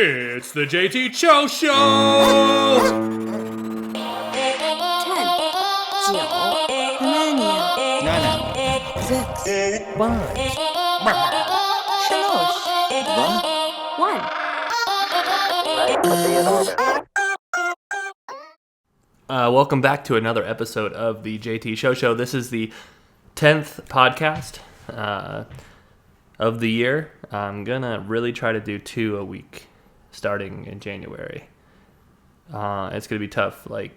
It's the JT Cho Show! 10, 9, Welcome back to another episode of the JT Show. This is the 10th podcast of the year. I'm gonna really try to do 2 a week starting in January. It's gonna be tough, to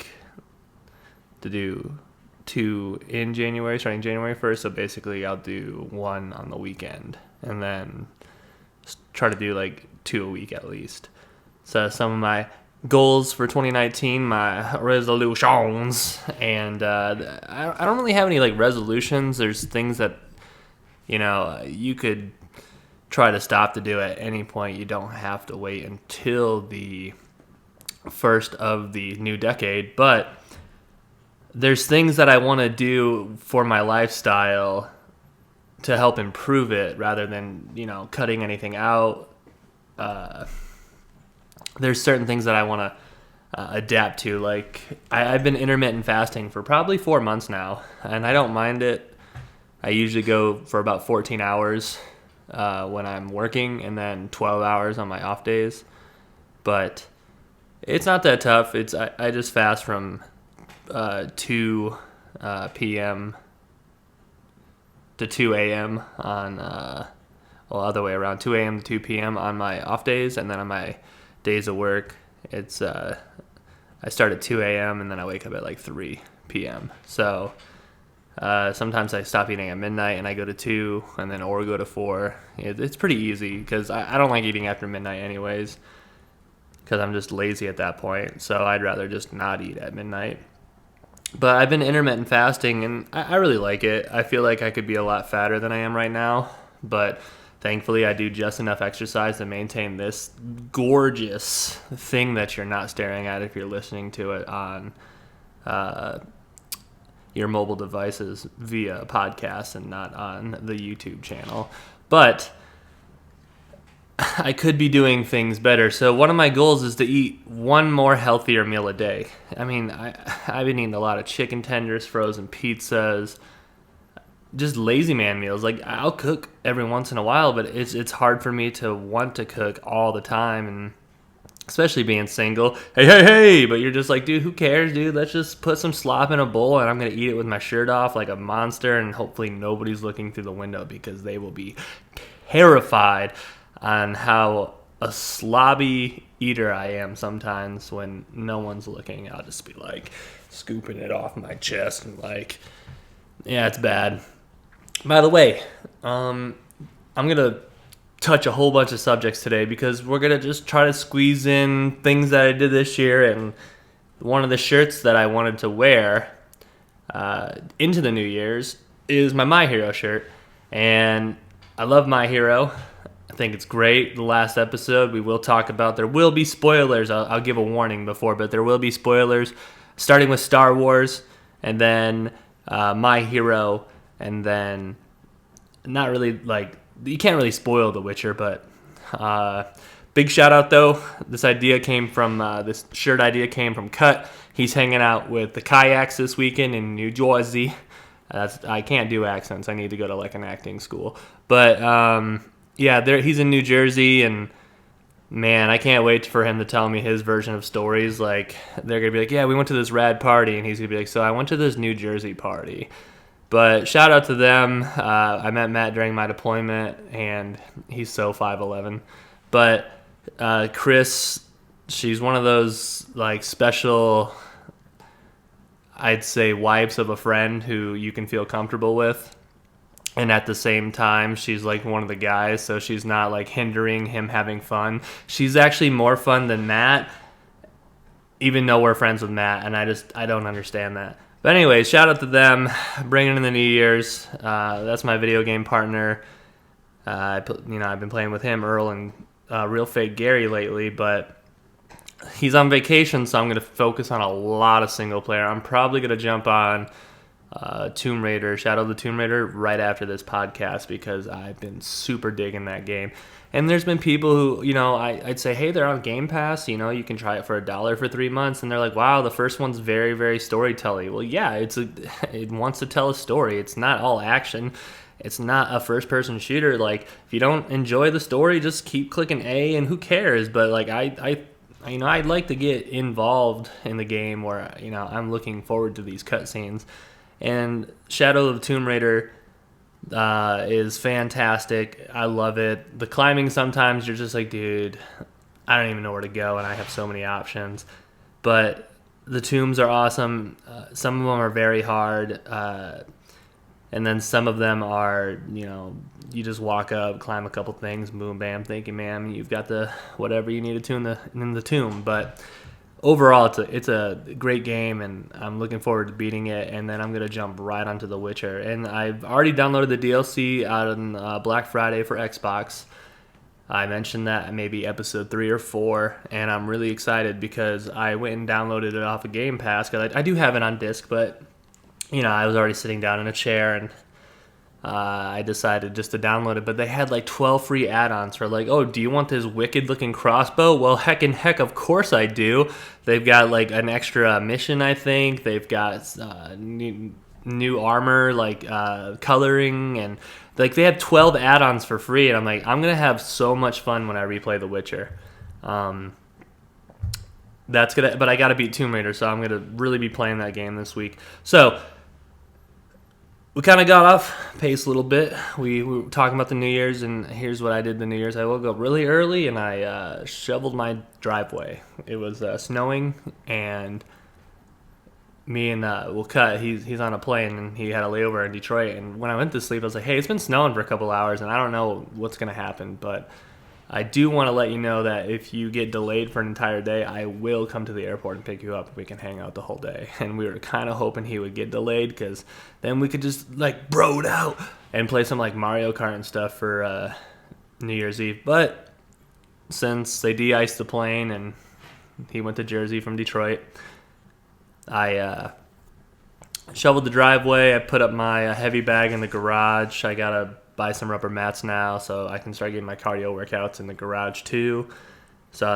do 2 in January, starting January 1st. So basically, I'll do 1 on the weekend, and then try to do 2 a week at least. So some of my goals for 2019, my resolutions, and I don't really have any resolutions. There's things that you could try to stop to do at any point. You don't have to wait until the first of the new decade, but there's things that I want to do for my lifestyle to help improve it rather than cutting anything out. There's certain things that I want to adapt to. I've been intermittent fasting for probably 4 months now, and I don't mind it. I usually go for about 14 hours when I'm working, and then 12 hours on my off days. But it's not that tough. I just fast from 2 p.m. to 2 a.m. on, other way around, 2 a.m. to 2 p.m. on my off days, and then on my days of work, it's I start at 2 a.m. and then I wake up at 3 p.m. So sometimes I stop eating at midnight and I go to 2 and then or go to 4. It's pretty easy because I don't like eating after midnight anyways because I'm just lazy at that point. So I'd rather just not eat at midnight. But I've been intermittent fasting and I really like it. I feel like I could be a lot fatter than I am right now, but thankfully, I do just enough exercise to maintain this gorgeous thing that you're not staring at if you're listening to it on your mobile devices via podcast and not on the YouTube channel. But I could be doing things better. So one of my goals is to eat 1 more healthier meal a day. I mean, I've been eating a lot of chicken tenders, frozen pizzas, just lazy man meals. I'll cook every once in a while, but it's hard for me to want to cook all the time, and especially being single. Hey, but you're just dude, who cares, dude? Let's just put some slop in a bowl, and I'm gonna eat it with my shirt off like a monster, and hopefully nobody's looking through the window because they will be terrified on how a slobby eater I am sometimes when no one's looking. I'll just be scooping it off my chest and yeah, it's bad. By the way, I'm going to touch a whole bunch of subjects today because we're going to just try to squeeze in things that I did this year. And one of the shirts that I wanted to wear into the New Year's is my My Hero shirt. And I love My Hero. I think it's great. The last episode, we will talk about, there will be spoilers. I'll give a warning before, but there will be spoilers starting with Star Wars and then My Hero. And then, not really, you can't really spoil The Witcher, but big shout out, though. This shirt idea came from Cut. He's hanging out with the KAYAKs this weekend in New Jersey. I can't do accents. I need to go to, an acting school. But, he's in New Jersey, and, man, I can't wait for him to tell me his version of stories. They're going to be yeah, we went to this rad party, and he's going to be so I went to this New Jersey party. But shout out to them. I met Matt during my deployment, and he's so 5'11". But Chris, she's one of those special, I'd say, wives of a friend who you can feel comfortable with. And at the same time, she's one of the guys, so she's not hindering him having fun. She's actually more fun than Matt, even though we're friends with Matt, and I don't understand that. But anyways, shout out to them, bringing in the New Year's. That's my video game partner. I've been playing with him, Earl, and Real Fake Gary lately, but he's on vacation, so I'm going to focus on a lot of single player. I'm probably going to jump on Tomb Raider, Shadow of the Tomb Raider, right after this podcast because I've been super digging that game. And there's been people who, I'd say, hey, they're on Game Pass, you can try it for $1 for 3 months, and they're like, wow, the first one's very, very storytelling. Well, yeah, it wants to tell a story. It's not all action. It's not a first-person shooter. Like, if you don't enjoy the story, just keep clicking A, and who cares? But like, I'd like to get involved in the game where I'm looking forward to these cutscenes. And Shadow of the Tomb Raider is fantastic. I love it. The climbing, sometimes you're just like, dude, I don't even know where to go, and I have so many options. But the tombs are awesome. Some of them are very hard, and then some of them are, you just walk up, climb a couple things, boom, bam, thank you, ma'am. You've got the whatever you needed to in the tomb. But overall, it's a great game, and I'm looking forward to beating it, and then I'm going to jump right onto The Witcher. And I've already downloaded the DLC out on Black Friday for Xbox. I mentioned that maybe episode 3 or 4, and I'm really excited because I went and downloaded it off of Game Pass, because I do have it on disc, but, I was already sitting down in a chair, and I decided just to download it, but they had like 12 free add-ons for like, oh, do you want this wicked-looking crossbow? Well, heck, of course I do. They've got like an extra mission, I think. They've got new armor, like coloring, and like they had 12 add-ons for free, and I'm like, I'm gonna have so much fun when I replay The Witcher. But I gotta beat Tomb Raider, so I'm gonna really be playing that game this week. So we kind of got off pace a little bit. We were talking about the New Year's, and here's what I did the New Year's. I woke up really early, and I shoveled my driveway. It was snowing, and me and Cut, he's on a plane, and he had a layover in Detroit. And when I went to sleep, I was like, hey, it's been snowing for a couple hours, and I don't know what's going to happen, but I do want to let you know that if you get delayed for an entire day, I will come to the airport and pick you up, and we can hang out the whole day. And we were kind of hoping he would get delayed, because then we could just like bro it out and play some like Mario Kart and stuff for New Year's Eve. But since they de-iced the plane and he went to Jersey from Detroit, I shoveled the driveway. I put up my heavy bag in the garage. I gotta buy some rubber mats now so I can start getting my cardio workouts in the garage too. So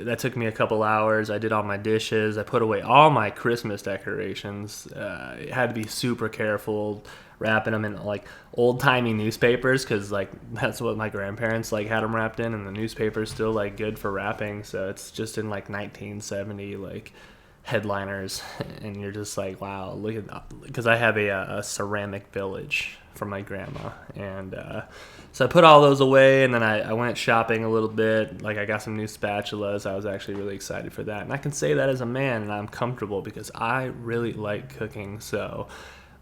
that took me a couple hours. I did all my dishes. I put away all my Christmas decorations. I had to be super careful wrapping them in like old-timey newspapers, because like that's what my grandparents like had them wrapped in, and the newspaper's still like good for wrapping. So it's just in like 1970 like headliners, and you're just like, wow, look at that. Because I have a ceramic village from my grandma, and so I put all those away, and then I went shopping a little bit. Like I got some new spatulas. I was actually really excited for that, and I can say that as a man, and I'm comfortable because I really like cooking. So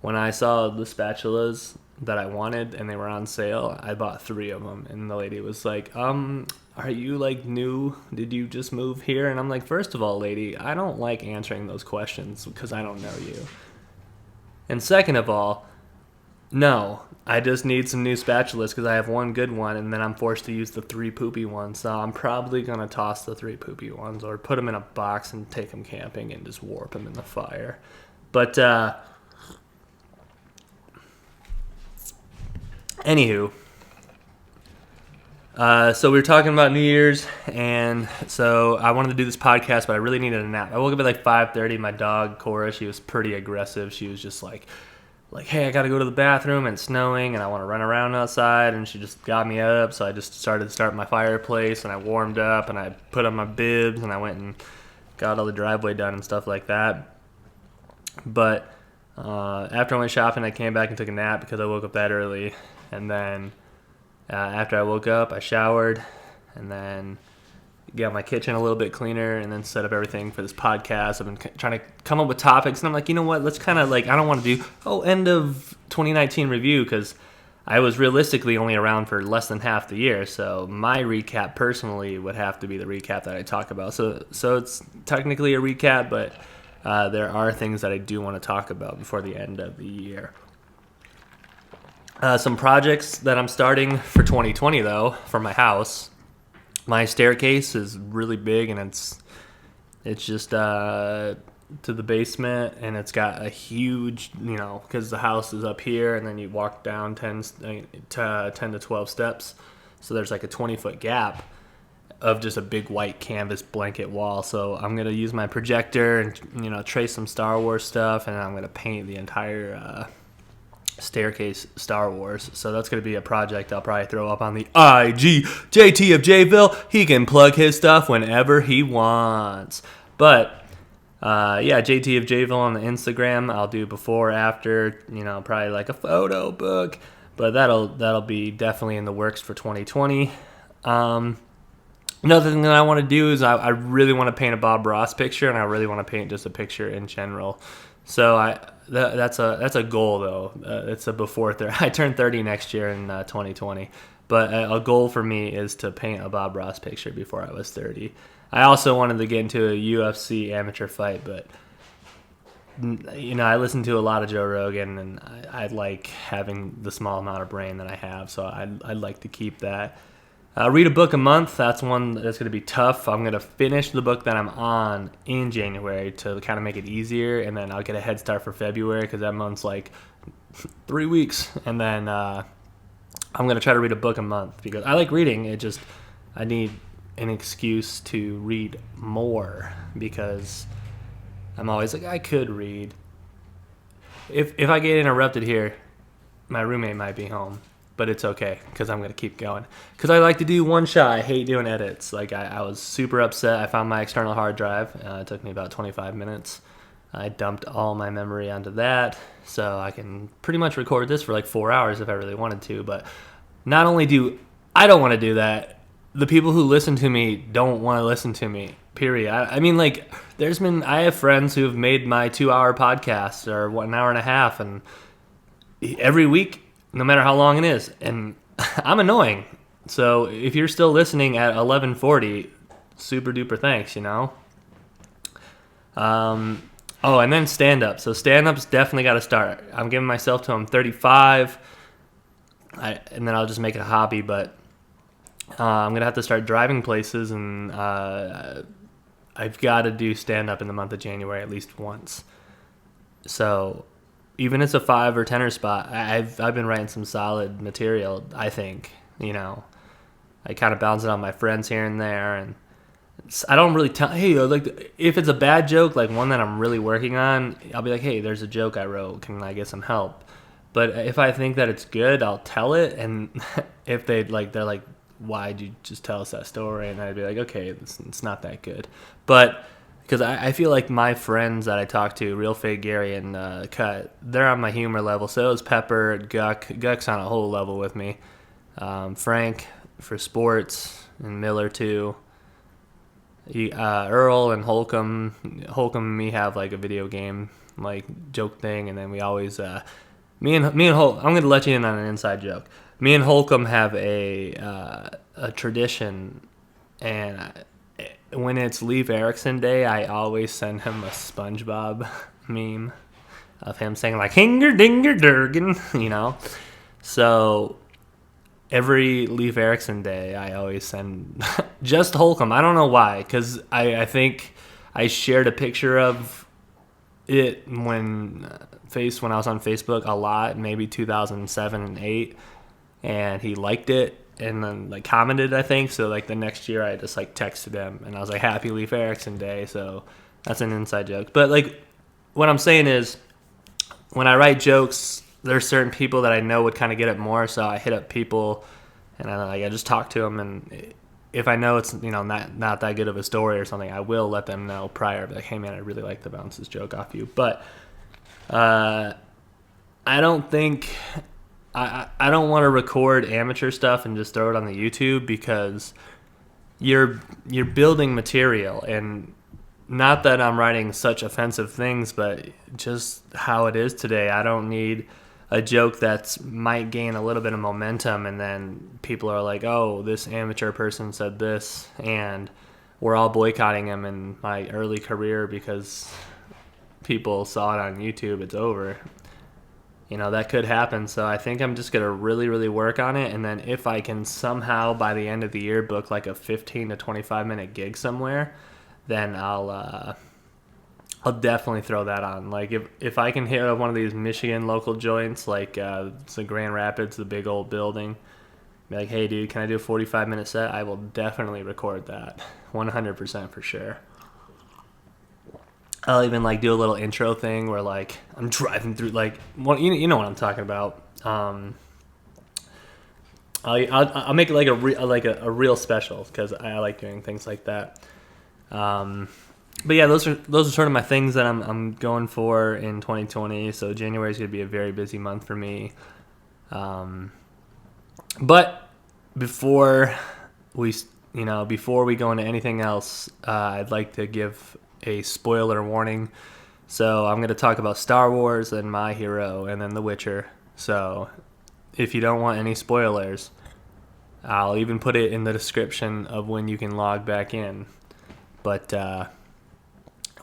when I saw the spatulas that I wanted and they were on sale, I bought 3 of them, and the lady was like, are you like new? Did you just move here? And I'm like, first of all, lady, I don't like answering those questions because I don't know you. And second of all, no, I just need some new spatulas because I have one good one, and then I'm forced to use the 3 poopy ones. So I'm probably going to toss the 3 poopy ones or put them in a box and take them camping and just warp them in the fire. But anywho, so we were talking about New Year's, and so I wanted to do this podcast, but I really needed a nap. I woke up at like 5:30. My dog, Cora, she was pretty aggressive. She was just like, hey, I got to go to the bathroom, and it's snowing, and I want to run around outside, and she just got me up, so I just started my fireplace, and I warmed up, and I put on my bibs, and I went and got all the driveway done and stuff like that. But after I went shopping, I came back and took a nap because I woke up that early, and then after I woke up, I showered, and then got my kitchen a little bit cleaner, and then set up everything for this podcast. I've been trying to come up with topics, and I'm like, you know what, let's kind of like, I don't want to do, end of 2019 review, because I was realistically only around for less than half the year, so my recap personally would have to be the recap that I talk about. So it's technically a recap, but there are things that I do want to talk about before the end of the year. Some projects that I'm starting for 2020, though, for my house. My staircase is really big, and it's just to the basement, and it's got a huge, because the house is up here, and then you walk down 10 to 12 steps. So there's like a 20-foot gap of just a big white canvas blanket wall. So I'm going to use my projector and, trace some Star Wars stuff, and I'm going to paint the entire staircase Star Wars. So that's going to be a project I'll probably throw up on the IG. JT of Jayville, he can plug his stuff whenever he wants. But JT of Jayville on the Instagram. I'll do before, after, probably like a photo book. But that'll be definitely in the works for 2020. Another thing that I want to do is I really want to paint a Bob Ross picture, and I really want to paint just a picture in general. So that's a goal though. It's a before 30. I turn 30 next year in 2020. But a goal for me is to paint a Bob Ross picture before I was 30. I also wanted to get into a UFC amateur fight, but I listen to a lot of Joe Rogan, and I like having the small amount of brain that I have, so I'd like to keep that. Read a book a month. That's one that's going to be tough. I'm going to finish the book that I'm on in January to kind of make it easier, and then I'll get a head start for February because that month's like 3 weeks. And then I'm going to try to read a book a month because I like reading. I need an excuse to read more because I'm always like, I could read. If I get interrupted here, my roommate might be home. But it's okay because I'm going to keep going. Because I like to do one shot. I hate doing edits. Like, I was super upset. I found my external hard drive. It took me about 25 minutes. I dumped all my memory onto that. So I can pretty much record this for like 4 hours if I really wanted to. But not only do I don't want to do that, the people who listen to me don't want to listen to me, period. I mean, like, I have friends who have made my 2-hour podcast or 1 hour and a half. And every week, no matter how long it is. And I'm annoying. So if you're still listening at 11:40, super duper thanks, and then stand-up. So stand-up's definitely got to start. I'm giving myself till I'm 35. And then I'll just make it a hobby. But I'm going to have to start driving places. And I've got to do stand-up in the month of January at least once. So even if it's a 5 or 10er spot, I've been writing some solid material, I think. I kind of bounce it on my friends here and there, and I don't really tell, hey, like, if it's a bad joke, like one that I'm really working on, I'll be like, hey, there's a joke I wrote, can I get some help? But if I think that it's good, I'll tell it, and if they're like, why'd you just tell us that story? And I'd be like, okay, it's not that good. But because I feel like my friends that I talk to, Real Fake Gary and Cut, they're on my humor level. So is Pepper, Guck. Guck's on a whole level with me. Frank for sports, and Miller too. Earl and Holcomb. Holcomb and me have like a video game like joke thing, and then we always me and Holcomb. I'm going to let you in on an inside joke. Me and Holcomb have a tradition, and when it's Leif Erikson Day, I always send him a SpongeBob meme of him saying like "Hinger Dinger Durgan," So every Leif Erikson Day, I always send just Holcomb. I don't know why, because I think I shared a picture of it when I was on Facebook a lot, maybe 2007 and 8, and he liked it. And then like commented, I think. So like the next year I just like texted him and I was like, happy Leif Erikson Day. So that's an inside joke. But like what I'm saying is when I write jokes, there's certain people that I know would kind of get it more. So I hit up people and I just talk to them. And if I know it's, not that good of a story or something, I will let them know prior. Like, hey man, I really like to bounce this joke off you. But I don't think... I don't want to record amateur stuff and just throw it on the YouTube because you're building material, and not that I'm writing such offensive things, but just how it is today. I don't need a joke that might gain a little bit of momentum, and then people are like, oh, this amateur person said this, and we're all boycotting him in my early career because people saw it on YouTube. It's over. That could happen. So I think I'm just going to really, really work on it. And then if I can somehow by the end of the year book like a 15 to 25 minute gig somewhere, then I'll I'll definitely throw that on. Like if I can hit up one of these Michigan local joints, like it's the Grand Rapids, the big old building, be like, hey dude, can I do a 45-minute set? I will definitely record that, 100% for sure. I'll even like do a little intro thing where like I'm driving through like, well, you know what I'm talking about. I'll make it like a real special because I like doing things like that. But yeah, those are sort of my things that I'm going for in 2020. So January is going to be a very busy month for me. But before we go into anything else, I'd like to give a spoiler warning. So I'm going to talk about Star Wars and My Hero and then The Witcher. So if you don't want any spoilers, I'll even put it in the description of when you can log back in. But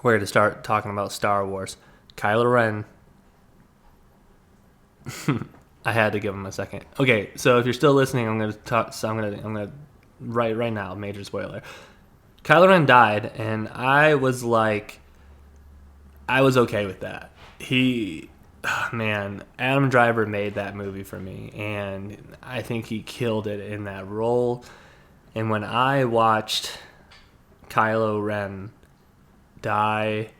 we're going to start talking about Star Wars. Kylo Ren. I had to give him a second. Okay, so if you're still listening, I'm going to talk. So I'm going to right now, major spoiler. Kylo Ren died, and I was okay with that. Adam Driver made that movie for me, and I think he killed it in that role. And when I watched Kylo Ren die,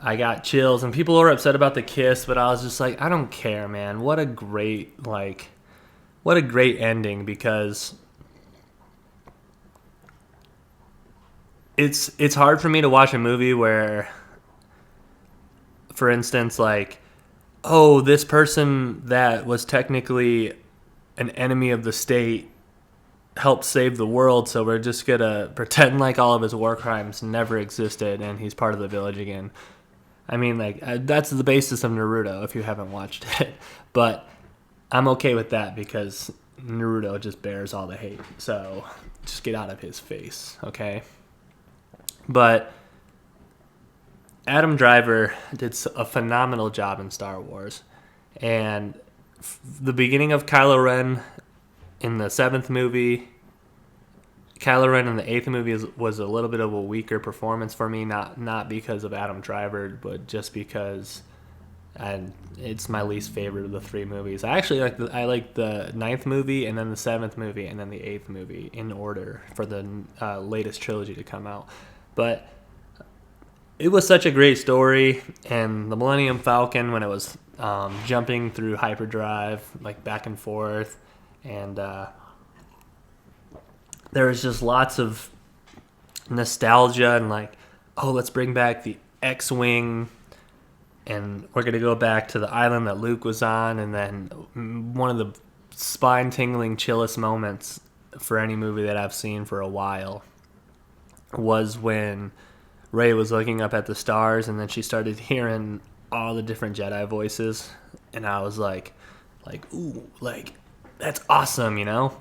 I got chills, and people were upset about the kiss, but I was just like, I don't care, man. What a great ending, because it's hard for me to watch a movie where, for instance, like, oh, this person that was technically an enemy of the state helped save the world, so we're just gonna pretend like all of his war crimes never existed and he's part of the village again. I mean, like, that's the basis of Naruto if you haven't watched it. But I'm okay with that because Naruto just bears all the hate. So just get out of his face, okay? But Adam Driver did a phenomenal job in Star Wars. And the beginning of Kylo Ren in the 7th movie, Kylo Ren in the 8th movie was a little bit of a weaker performance for me, not because of Adam Driver, but just because it's my least favorite of the 3 movies. I actually like the 9th movie, and then the 7th movie, and then the 8th movie in order for the latest trilogy to come out. But it was such a great story, and the Millennium Falcon, when it was jumping through hyperdrive, like back and forth, and there was just lots of nostalgia and like, oh, let's bring back the X-Wing, and we're going to go back to the island that Luke was on. And then one of the spine-tingling, chillest moments for any movie that I've seen for a while was when Rey was looking up at the stars, and then she started hearing all the different Jedi voices, and I was like, ooh, like, that's awesome, you know?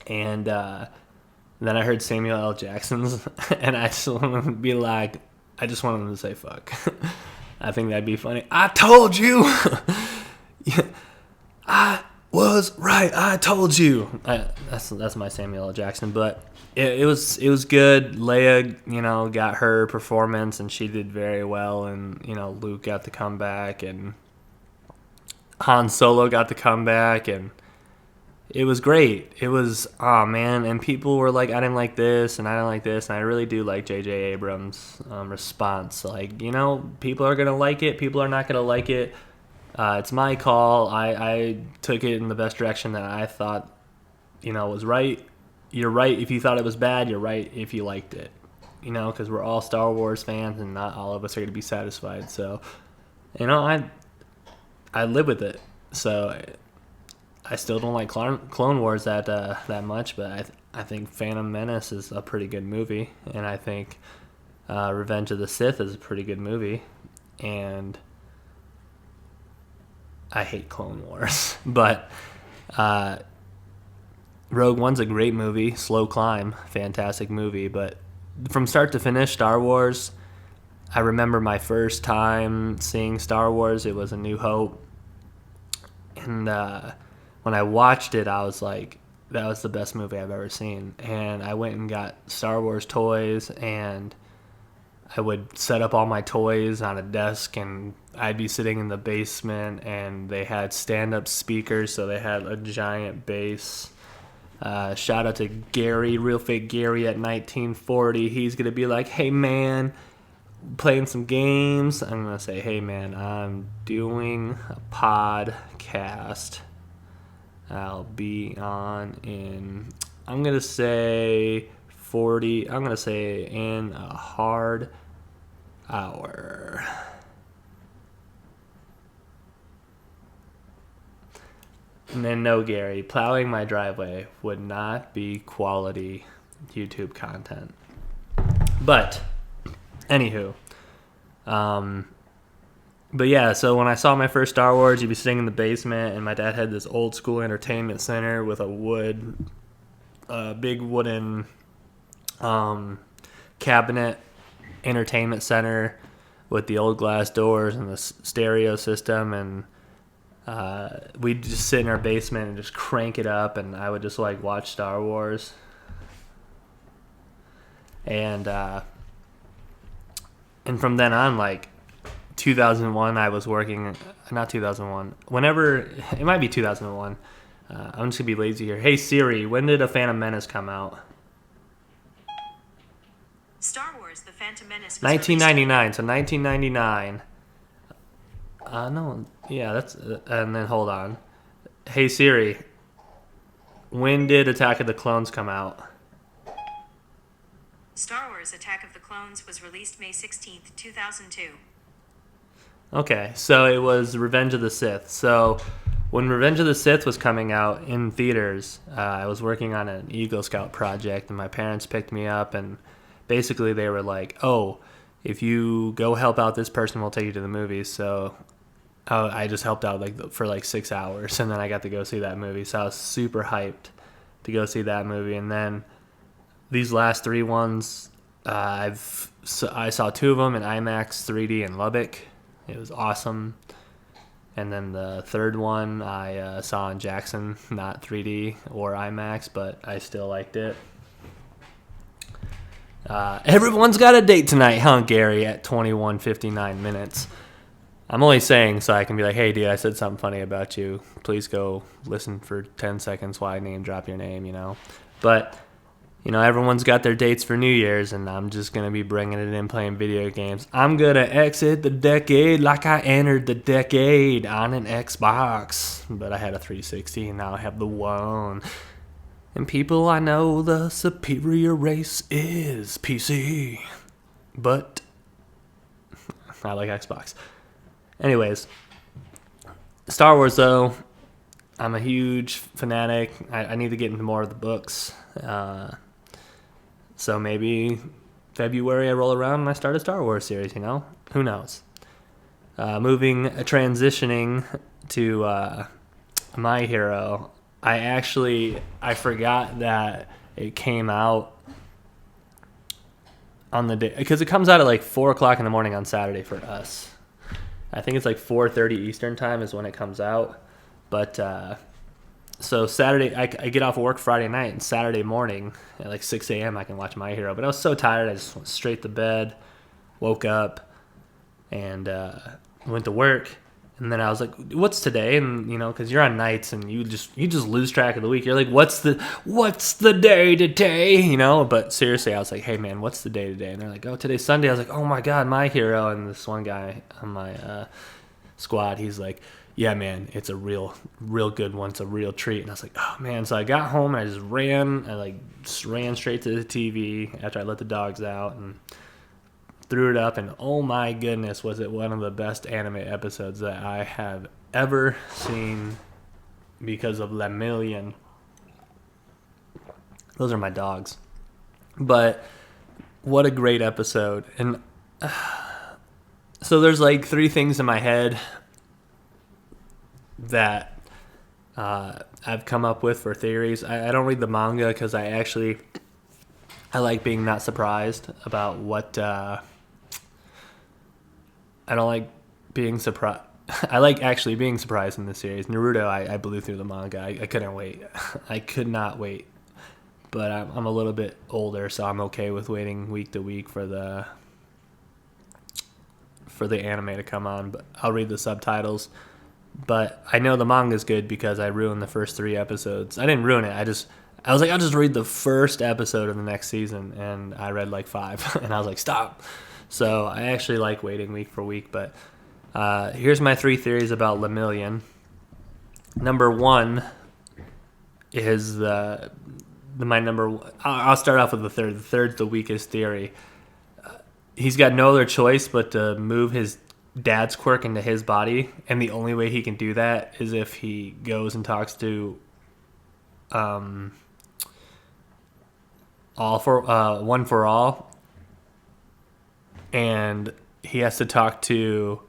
And then I heard Samuel L. Jackson's, and I just wanted to be like, I just wanted him to say fuck. I think that'd be funny. I told you! Yeah, I was right, I told you! That's my Samuel L. Jackson, but it was good. Leia, got her performance, and she did very well, and, Luke got to come back, and Han Solo got to come back, and it was great. It was, oh man, and people were like, I didn't like this, and I didn't like this, and I really do like J.J. Abrams' response. Like, people are going to like it, people are not going to like it. It's my call. I took it in the best direction that I thought, was right. You're right if you thought it was bad. You're right if you liked it. Because we're all Star Wars fans, and not all of us are going to be satisfied. So, I live with it. So I still don't like Clone Wars that much, but I think Phantom Menace is a pretty good movie, and I think Revenge of the Sith is a pretty good movie, and I hate Clone Wars, but Rogue One's a great movie, slow climb, fantastic movie, but from start to finish, Star Wars, I remember my first time seeing Star Wars, it was A New Hope, and when I watched it, I was like, that was the best movie I've ever seen. And I went and got Star Wars toys, and I would set up all my toys on a desk, and I'd be sitting in the basement, and they had stand-up speakers, so they had a giant bass. Shout out to Gary, Real Fake Gary at 1940. He's going to be like, hey, man, playing some games. I'm going to say, hey, man, I'm doing a podcast. I'll be on in, I'm going to say 40, I'm going to say in a hard hour. And then, no, Gary, plowing my driveway would not be quality YouTube content. But, anywho, but yeah, so when I saw my first Star Wars, you'd be sitting in the basement, and my dad had this old school entertainment center with a big wooden cabinet entertainment center with the old glass doors and the stereo system, and we'd just sit in our basement and just crank it up, and I would just like watch Star Wars. And from then on, like 2001, I was working, not 2001, whenever, it might be 2001. I'm just gonna be lazy here. Hey Siri, when did A Phantom Menace come out? Star Wars: The Phantom Menace was 1999. So 1999. No, yeah, that's, and then hold on. Hey Siri, when did Attack of the Clones come out? Star Wars: Attack of the Clones was released May 16th, 2002. Okay, so it was Revenge of the Sith. So when Revenge of the Sith was coming out in theaters, I was working on an Eagle Scout project, and my parents picked me up, and basically they were like, oh, if you go help out this person, we'll take you to the movies. So I just helped out for 6 hours, and then I got to go see that movie. So I was super hyped to go see that movie. And then these last three ones, I saw two of them in IMAX 3D in Lubbock. It was awesome. And then the third one I saw in Jackson, not 3D or IMAX, but I still liked it. Everyone's got a date tonight, huh, Gary, at 21:59 minutes. I'm only saying so I can be like, hey, dude, I said something funny about you. Please go listen for 10 seconds while I name drop your name, But, everyone's got their dates for New Year's, and I'm just going to be bringing it in playing video games. I'm going to exit the decade like I entered the decade on an Xbox. But I had a 360, and now I have the One. And people, I know the superior race is PC. But I like Xbox. Anyways, Star Wars, though, I'm a huge fanatic. I need to get into more of the books. So maybe February I roll around and I start a Star Wars series, Who knows? Transitioning to My Hero. I forgot that it came out on the day, because it comes out at 4 o'clock in the morning on Saturday for us. I think it's 4:30 Eastern time is when it comes out. But so Saturday, I get off work Friday night, and Saturday morning at 6 a.m. I can watch My Hero. But I was so tired, I just went straight to bed, woke up, and went to work. And then I was like, what's today? And, because you're on nights and you just lose track of the week. You're like, what's the day today? But seriously, I was like, hey, man, what's the day today? And they're like, oh, today's Sunday. I was like, oh, my God, My Hero. And this one guy on my squad, he's like, yeah, man, it's a real good one. It's a real treat. And I was like, oh, man. So I got home and I just ran. I ran straight to the TV after I let the dogs out and threw it up, and oh my goodness, was it one of the best anime episodes that I have ever seen because of Lemillion. Those are my dogs. But what a great episode. And so there's 3 things in my head that I've come up with for theories. I don't read the manga because I like being not surprised about what I don't like being surprised. I like actually being surprised in this series. Naruto, I blew through the manga. I couldn't wait. I could not wait. But I'm a little bit older, so I'm okay with waiting week to week for the for the anime to come on, but I'll read the subtitles. But I know the manga's good because I ruined the first 3 episodes. I didn't ruin it. I was like, I'll just read the first episode of the next season, and I read like 5, and I was like, stop. So I actually like waiting week for week. But here's my 3 theories about Lemillion. Number 1 is my number. I'll start off with the third. The third's the weakest theory. He's got no other choice but to move his dad's quirk into his body, and the only way he can do that is if he goes and talks to One for All, and he has to talk to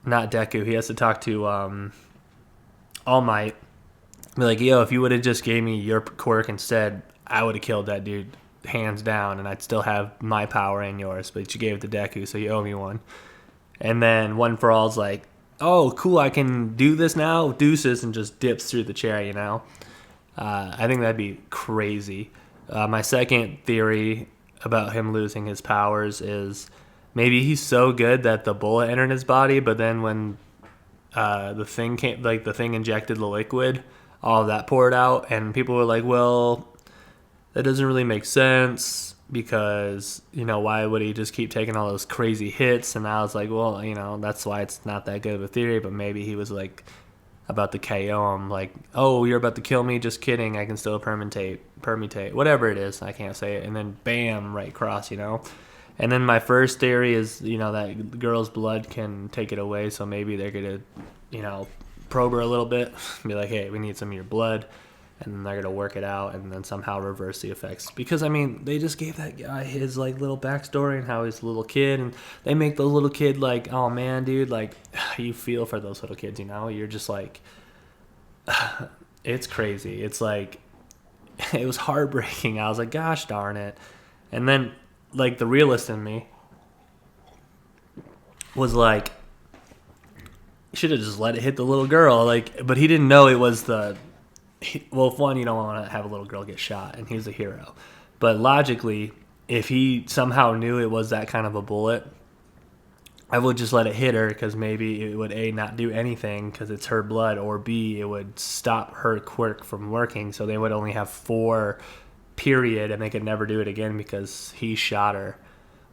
not Deku. He has to talk to All Might. Be like, yo, if you would have just gave me your quirk instead, I would have killed that dude hands down, and I'd still have my power and yours, but you gave it to Deku, so you owe me one. And then One for All's like, oh, cool, I can do this now, deuces, and just dips through the chair, you know? I think that'd be crazy. My second theory about him losing his powers is maybe he's so good that the bullet entered his body, but then when the thing injected the liquid, all of that poured out, and people were like, well, that doesn't really make sense because, you know, why would he just keep taking all those crazy hits? And I was like, well, you know, that's why it's not that good of a theory, but maybe he was like about to KO him, like, oh, you're about to kill me, just kidding, I can still permutate, whatever it is, I can't say it, and then bam, right across, you know? And then my first theory is, you know, that the girl's blood can take it away, so maybe they're going to, you know, probe her a little bit, be like, hey, we need some of your blood, and then they're going to work it out and then somehow reverse the effects. Because, I mean, they just gave that guy his, like, little backstory and how he's a little kid, and they make the little kid, like, oh, man, dude, like, you feel for those little kids, you know? You're just like, it's crazy. It's like, it was heartbreaking. I was like, gosh darn it. And then, like, the realist in me was like, should have just let it hit the little girl, like, but he didn't know it was well, if one, you don't want to have a little girl get shot, and he's a hero. But logically, if he somehow knew it was that kind of a bullet, I would just let it hit her, because maybe it would, A, not do anything because it's her blood, or B, it would stop her quirk from working, so they would only have 4, period, and they could never do it again because he shot her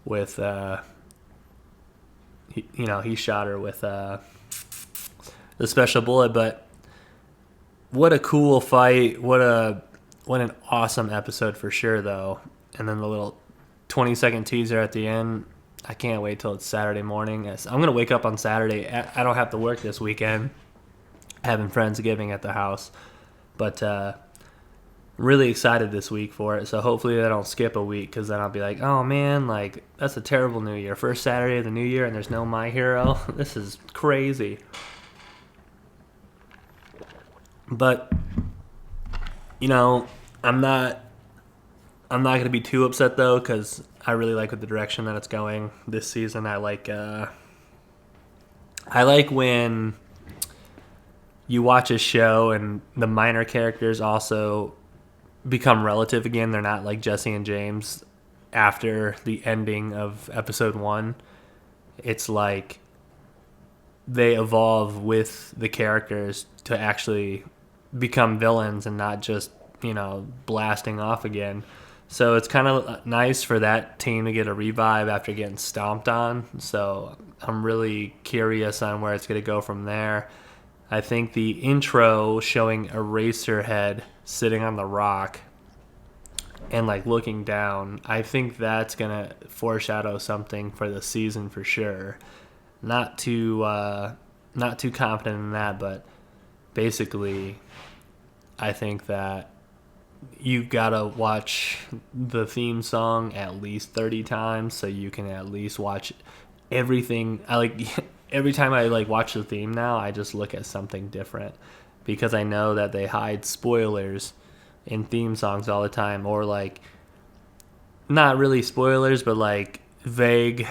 with, he shot her with the special bullet. But what a cool fight. What an awesome episode for sure, though. And then the little 20-second teaser at the end. I can't wait till it's Saturday morning. I'm going to wake up on Saturday. I don't have to work this weekend. Having Friendsgiving at the house. But really excited this week for it. So hopefully I don't skip a week, because then I'll be like, oh, man, like, that's a terrible new year. First Saturday of the new year and there's no My Hero. This is crazy. But, you know, I'm not going to be too upset, though, because I really like the direction that it's going this season. I like when you watch a show and the minor characters also become relative again. They're not like Jesse and James after the ending of episode 1. It's like they evolve with the characters to actually become villains and not just, you know, blasting off again. So it's kind of nice for that team to get a revive after getting stomped on. So I'm really curious on where it's going to go from there. I think the intro showing Eraserhead sitting on the rock and like looking down, I think that's going to foreshadow something for the season for sure. Not too confident in that, but basically I think that you gotta watch the theme song at least 30 times so you can at least watch everything. Every time I watch the theme now, I just look at something different, because I know that they hide spoilers in theme songs all the time, or like not really spoilers, but like vague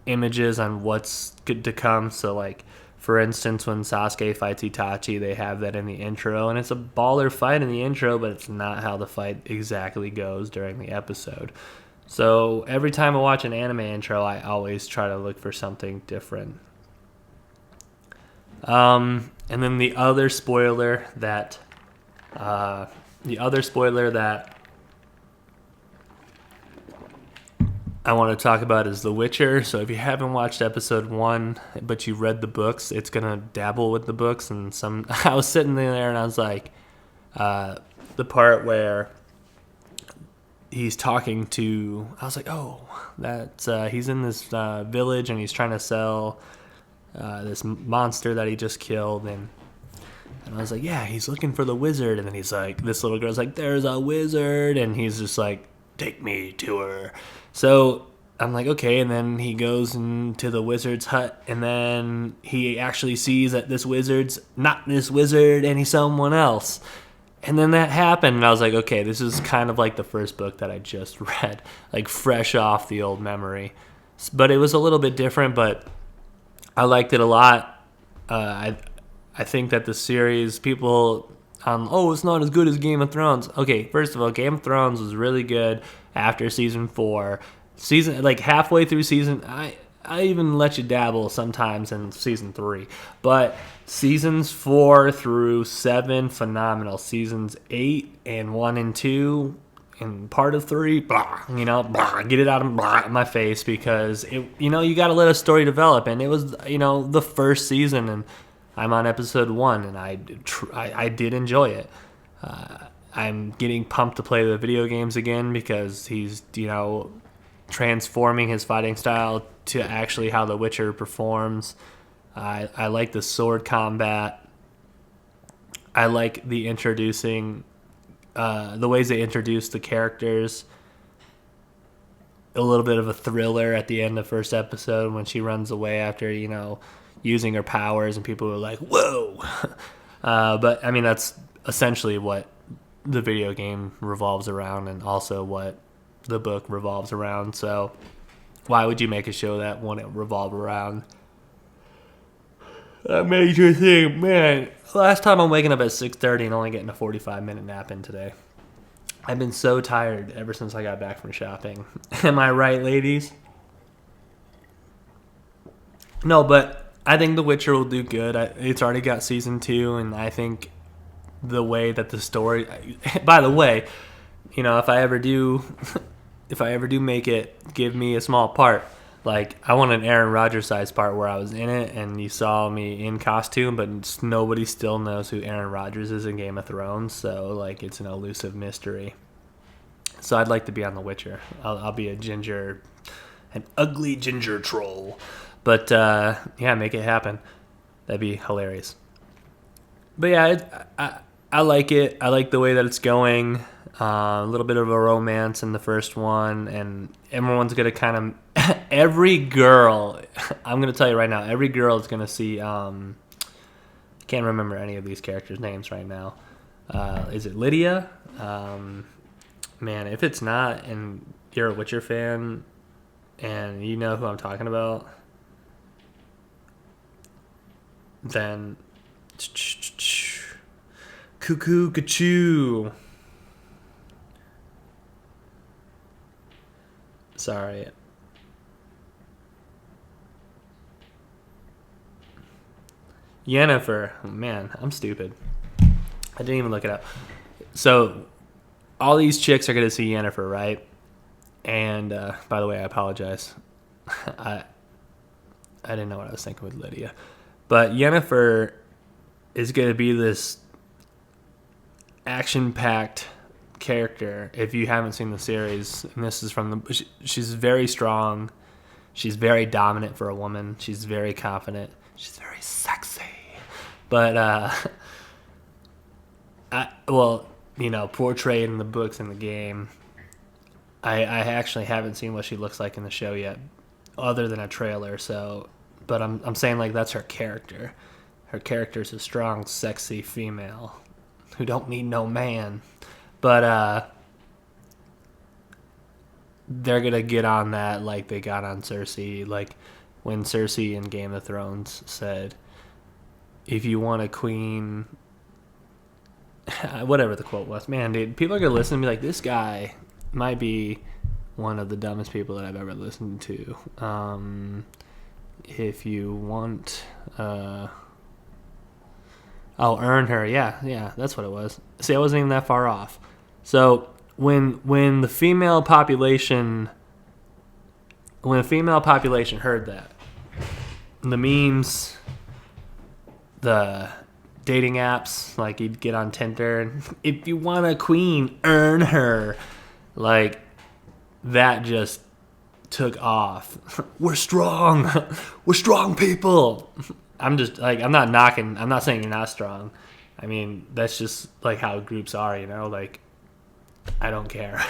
images on what's good to come. So like, for instance, when Sasuke fights Itachi, they have that in the intro, and it's a baller fight in the intro, but it's not how the fight exactly goes during the episode. So every time I watch an anime intro, I always try to look for something different. And then the other spoiler that I want to talk about is The Witcher. So if you haven't watched episode 1, but you read the books, it's gonna dabble with the books. And I was sitting there and I was like, the part where he's talking to, I was like, oh, that's he's in this village and he's trying to sell this monster that he just killed, and I was like, yeah, he's looking for the wizard. And then he's like, this little girl's like, there's a wizard, and he's just like, take me to her. So I'm like, okay. And then he goes into the wizard's hut, and then he actually sees that this wizard's not this wizard and he's someone else. And then that happened, and I was like, okay, this is kind of like the first book that I just read, like fresh off the old memory. But it was a little bit different, but I liked it a lot. I think that the series, people, it's not as good as Game of Thrones. Okay, first of all, Game of Thrones was really good after season 4. Like halfway through season, I even let you dabble sometimes in season 3. But seasons 4 through 7, phenomenal. Seasons 8 and 1 and 2 and part of 3, get it out of my face, because you got to let a story develop. And it was, the first season, and I'm on episode 1, and I did enjoy it. I'm getting pumped to play the video games again, because he's, transforming his fighting style to actually how The Witcher performs. I like the sword combat. I like the ways they introduce the characters. A little bit of a thriller at the end of the first episode when she runs away after, using her powers, and people were like, whoa. But I mean, that's essentially what the video game revolves around, and also what the book revolves around. So why would you make a show that wouldn't revolve around a major thing? Man, last time I'm waking up at 6:30 and only getting a 45-minute nap in today. I've been so tired ever since I got back from shopping. Am I right, ladies? No, but I think The Witcher will do good. It's already got season 2, and I think the way that the story... By the way, if I ever do make it, give me a small part. Like, I want an Aaron Rodgers size part where I was in it and you saw me in costume, but nobody still knows who Aaron Rodgers is in Game of Thrones. So, like, it's an elusive mystery. So I'd like to be on The Witcher. I'll be an ugly ginger troll. But, make it happen. That'd be hilarious. But yeah, I like it. I like the way that it's going. A little bit of a romance in the first one, and everyone's going to kind of... Every girl, I'm going to tell you right now, every girl is going to see... I can't remember any of these characters' names right now. Is it Lydia? Man, if it's not, and you're a Witcher fan, and you know who I'm talking about, then... Cuckoo, kachoo. Sorry. Yennefer. Oh, man, I'm stupid. I didn't even look it up. So, all these chicks are going to see Yennefer, right? And, by the way, I apologize. I didn't know what I was thinking with Lydia. But Yennefer is going to be this action-packed character. If you haven't seen the series, and this is she's very strong, she's very dominant for a woman, she's very confident, she's very sexy, but portrayed in the books and the game. I actually haven't seen what she looks like in the show yet, other than a trailer. So, but I'm saying, like, that's her character. Her character's a strong, sexy female who don't need no man. But they're going to get on that like they got on Cersei. Like when Cersei in Game of Thrones said, if you want a queen... whatever the quote was. Man, dude, people are going to listen and be like, this guy might be one of the dumbest people that I've ever listened to. If you want, Earn Her. Yeah, that's what it was. See, I wasn't even that far off. So when the female population heard that, the memes, the dating apps, like you'd get on Tinder, and if you want a queen, earn her. Like, that just took off. We're strong. We're strong people. I'm just like, I'm not saying you're not strong. I mean, that's just like how groups are, you know? Like, I don't care.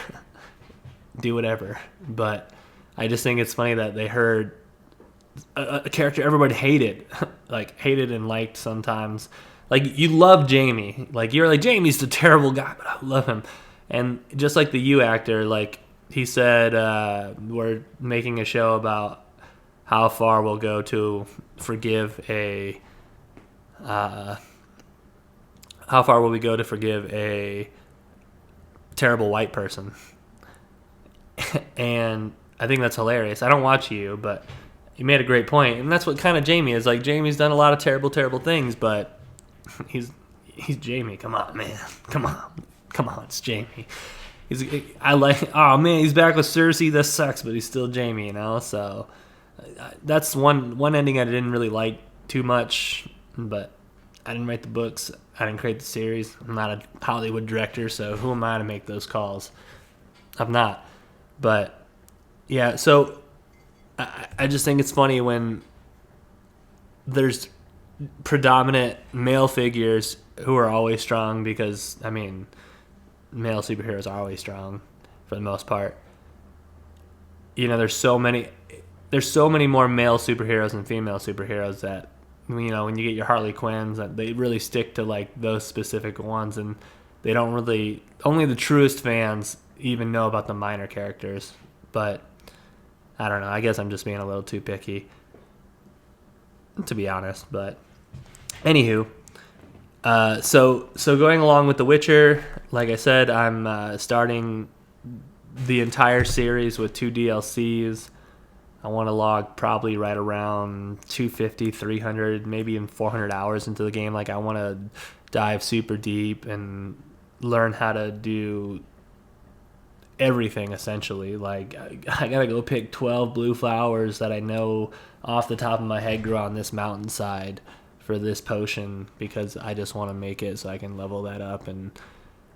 Do whatever. But I just think it's funny that they heard a character everybody hated. Like, hated and liked sometimes. Like, you love Jamie. Like, you're like, Jamie's the terrible guy, but I love him. And just like the You actor, like, he said, we're making a show about how far we'll go to forgive a terrible white person. And I think that's hilarious. I don't watch You, but you made a great point. And that's what kind of Jamie is. Like, Jamie's done a lot of terrible things, but he's Jamie. Come on, man. Come on, it's Jamie. He's back with Cersei. This sucks, but he's still Jamie, you know? So that's one ending I didn't really like too much, but I didn't write the books. I didn't create the series. I'm not a Hollywood director, so who am I to make those calls? I'm not. But, yeah, so I just think it's funny when there's predominant male figures who are always strong because, I mean, male superheroes are always strong for the most part. You know, there's so many more male superheroes than female superheroes that, you know, when you get your Harley Quinns, that they really stick to like those specific ones, and they don't really, only the truest fans even know about the minor characters. But I don't know, I guess I'm just being a little too picky, to be honest. But anywho, so going along with The Witcher, like I said, I'm starting the entire series with 2 DLCs. I want to log probably right around 250, 300, maybe even 400 hours into the game. Like, I want to dive super deep and learn how to do everything, essentially. Like, I got to go pick 12 blue flowers that I know off the top of my head grow on this mountainside for this potion, because I just want to make it so I can level that up. And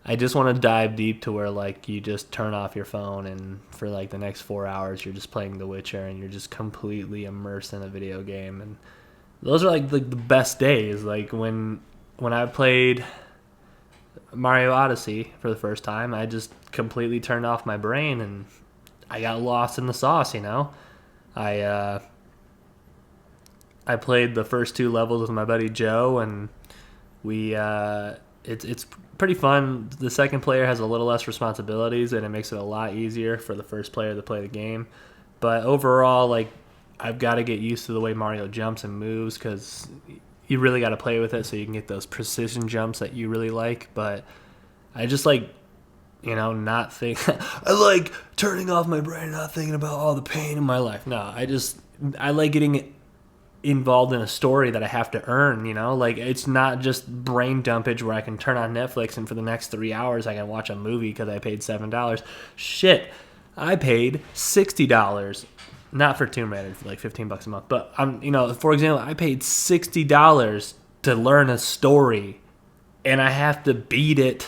I just want to dive deep to where, like, you just turn off your phone and for like the next 4 hours you're just playing The Witcher and you're just completely immersed in a video game. And those are like the best days. Like when I played Mario Odyssey for the first time, I just completely turned off my brain and I got lost in the sauce, you know. I played the first 2 levels with my buddy Joe, and we it's pretty fun. The second player has a little less responsibilities, and it makes it a lot easier for the first player to play the game. But overall, like, I've got to get used to the way Mario jumps and moves, because you really got to play with it so you can get those precision jumps that you really like. But I just like, you know, not think. I like turning off my brain, not thinking about all the pain in my life. No, I like getting involved in a story that I have to earn, you know? Like, it's not just brain dumpage where I can turn on Netflix and for the next 3 hours I can watch a movie because I paid $7. Shit, I paid $60. Not for Tomb Raider, for like $15 a month. But, you know, for example, I paid $60 to learn a story, and I have to beat it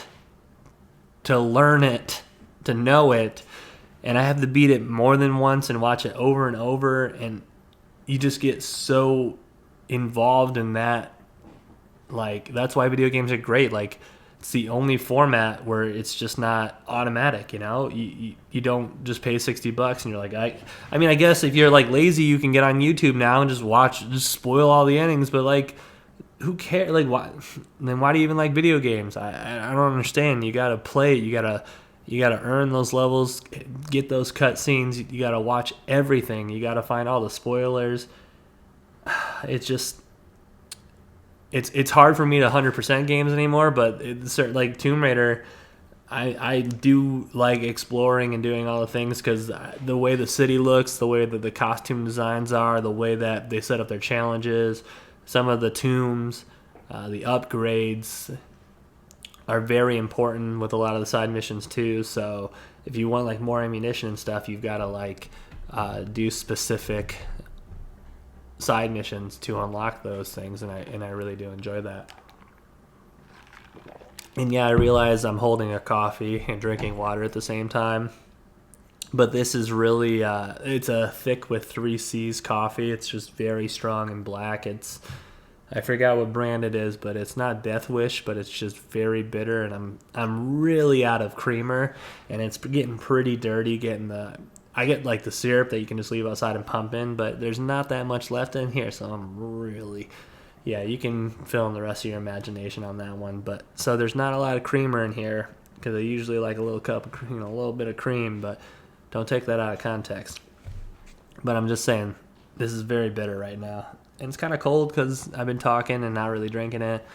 to learn it, to know it, and I have to beat it more than once and watch it over and over, and you just get so involved in that. Like, that's why video games are great. Like, it's the only format where it's just not automatic, you know? You don't just pay $60 and you're like, I mean, I guess if you're like lazy, you can get on YouTube now and just spoil all the endings, but like, who cares? Like, why? Then why do you even like video games? I don't understand. You gotta play it. You gotta earn those levels, get those cutscenes. You gotta watch everything. You gotta find all the spoilers. It's just, it's hard for me to 100% games anymore. But it's like Tomb Raider, I do like exploring and doing all the things because the way the city looks, the way that the costume designs are, the way that they set up their challenges, some of the tombs, the upgrades are very important with a lot of the side missions too. So if you want like more ammunition and stuff, you've got to like do specific side missions to unlock those things, and I really do enjoy that. And yeah, I realize I'm holding a coffee and drinking water at the same time, but this is really it's a thick with 3C's coffee. It's just very strong and black. I forgot what brand it is, but it's not Death Wish, but it's just very bitter, and I'm really out of creamer, and it's getting pretty dirty. I get like the syrup that you can just leave outside and pump in, but there's not that much left in here, so I'm really, yeah, you can fill in the rest of your imagination on that one. But so there's not a lot of creamer in here because I usually like a little cup of, a little bit of cream, but don't take that out of context. But I'm just saying, this is very bitter right now. And it's kind of cold because I've been talking and not really drinking it.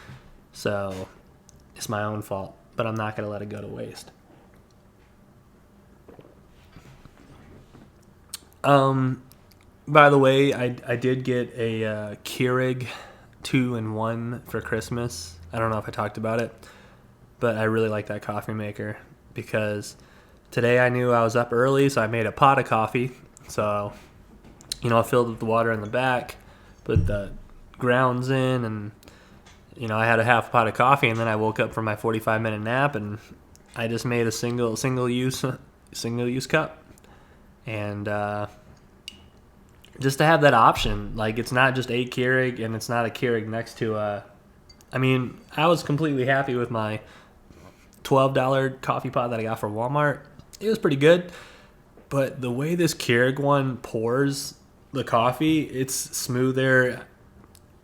So it's my own fault. But I'm not going to let it go to waste. By the way, I did get a Keurig 2-in-1 for Christmas. I don't know if I talked about it. But I really like that coffee maker because today I knew I was up early, so I made a pot of coffee. So, I filled with the water in the back, put the grounds in, and, I had a half pot of coffee, and then I woke up from my 45-minute nap, and I just made a single use cup. And just to have that option, like it's not just a Keurig, and it's not a Keurig next to I was completely happy with my $12 coffee pot that I got from Walmart. It was pretty good, but the way this Keurig one pours the coffee, it's smoother.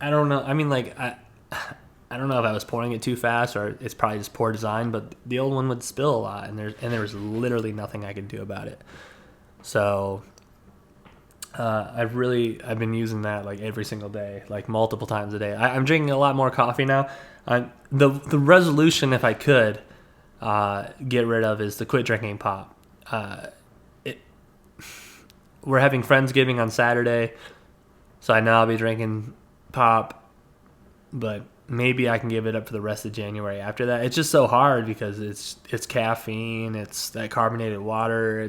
I don't know. I mean, like I don't know if I was pouring it too fast or it's probably just poor design, but the old one would spill a lot, and there was literally nothing I could do about it. So I've been using that like every single day, like multiple times a day. I'm drinking a lot more coffee now. The resolution, if I could get rid of, is to quit drinking pop. We're having Friendsgiving on Saturday, so I know I'll be drinking pop, but maybe I can give it up for the rest of January after that. It's just so hard because it's caffeine, it's that carbonated water.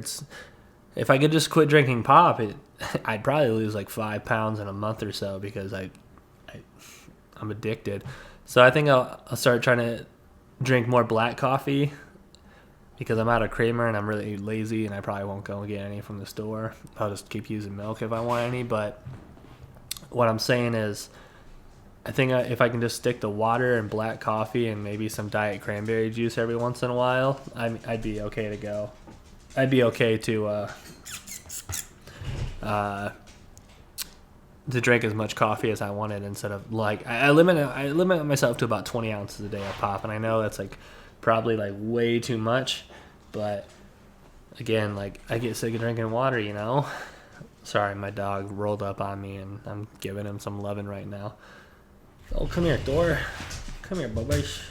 If I could just quit drinking pop, I'd probably lose like 5 pounds in a month or so because I'm addicted. So I think I'll start trying to drink more black coffee because I'm out of creamer and I'm really lazy and I probably won't go and get any from the store. I'll just keep using milk if I want any. But what I'm saying is, I think if I can just stick to water and black coffee and maybe some diet cranberry juice every once in a while, I'd be okay to go. I'd be okay to drink as much coffee as I wanted instead of like I limit myself to about 20 ounces a day of pop, and I know that's like probably like way too much, but again, like I get sick of drinking water, Sorry, my dog rolled up on me and I'm giving him some loving right now. Oh, come here, Thor. Come here, bubbies.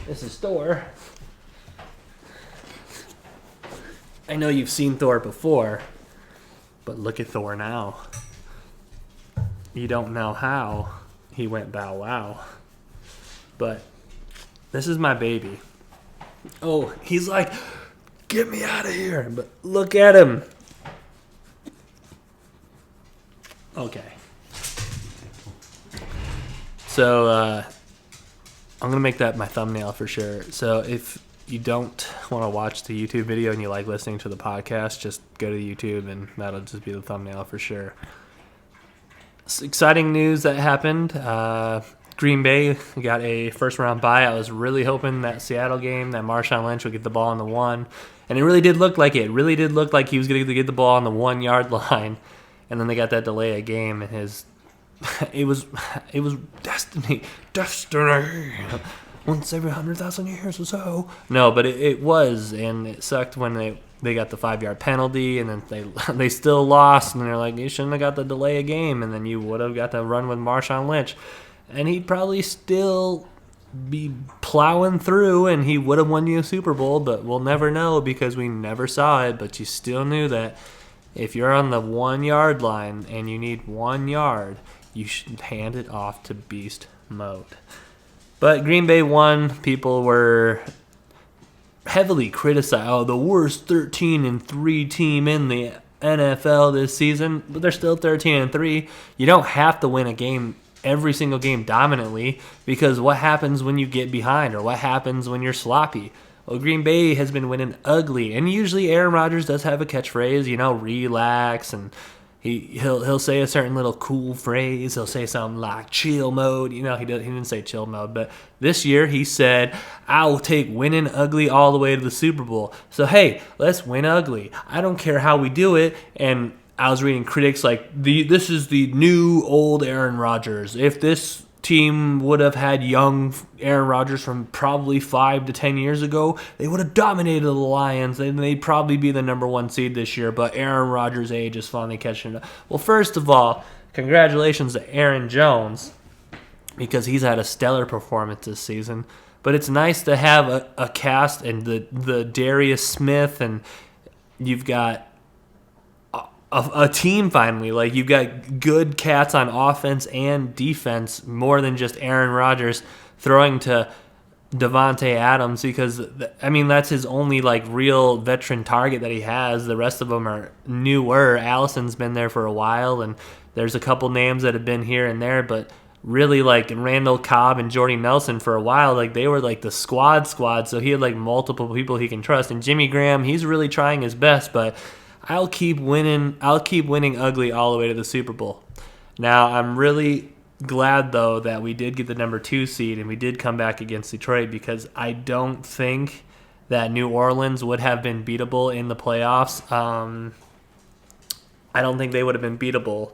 This is Thor. I know you've seen Thor before, but look at Thor now. You don't know how he went bow wow. But this is my baby. Oh, he's like, get me out of here. But look at him. Okay. So, I'm going to make that my thumbnail for sure. So if you don't want to watch the YouTube video and you like listening to the podcast, just go to YouTube and that'll just be the thumbnail for sure. It's exciting news that happened. Green Bay got a first round bye. I was really hoping that Seattle game, that Marshawn Lynch would get the ball on the 1. And it really did look like it. It really did look like he was going to get the ball on the 1 yard line. And then they got that delay of game and it was destiny. Once every 100,000 years or so. No, but it was, and it sucked when they got the 5-yard penalty, and then they still lost, and they're like, you shouldn't have got the delay of game, and then you would have got to run with Marshawn Lynch. and he'd probably still be plowing through, and he would have won you a Super Bowl, but we'll never know because we never saw it. But you still knew that if you're on the 1 yard line and you need 1 yard, you should hand it off to beast mode. But Green Bay won. People were heavily criticized. Oh, the worst 13-3 team in the NFL this season, but they're still 13-3. You don't have to win a game, every single game, dominantly, because what happens when you get behind, or what happens when you're sloppy? Well, Green Bay has been winning ugly, and usually Aaron Rodgers does have a catchphrase, relax, and he'll say a certain little cool phrase. He'll say something like chill mode. He didn't say chill mode, but this year he said, "I'll take winning ugly all the way to the Super Bowl." So hey, let's win ugly. I don't care how we do it. And I was reading critics like this is the new old Aaron Rodgers. If this team would have had young Aaron Rodgers from probably 5 to 10 years ago, they would have dominated the Lions, and they'd probably be the number 1 seed this year, but Aaron Rodgers' age is finally catching up. Well, first of all, congratulations to Aaron Jones, because he's had a stellar performance this season, but it's nice to have a cast, and the Darius Smith, and you've got a team finally. Like, you've got good cats on offense and defense, more than just Aaron Rodgers throwing to Devontae Adams, because that's his only real veteran target that he has. The rest of them are newer. Allison's been there for a while, and there's a couple names that have been here and there, but really Randall Cobb and Jordy Nelson for a while, they were the squad, so he had multiple people he can trust. And Jimmy Graham, he's really trying his best, but I'll keep winning ugly all the way to the Super Bowl. Now, I'm really glad, though, that we did get the number 2 seed and we did come back against Detroit, because I don't think that New Orleans would have been beatable in the playoffs. I don't think they would have been beatable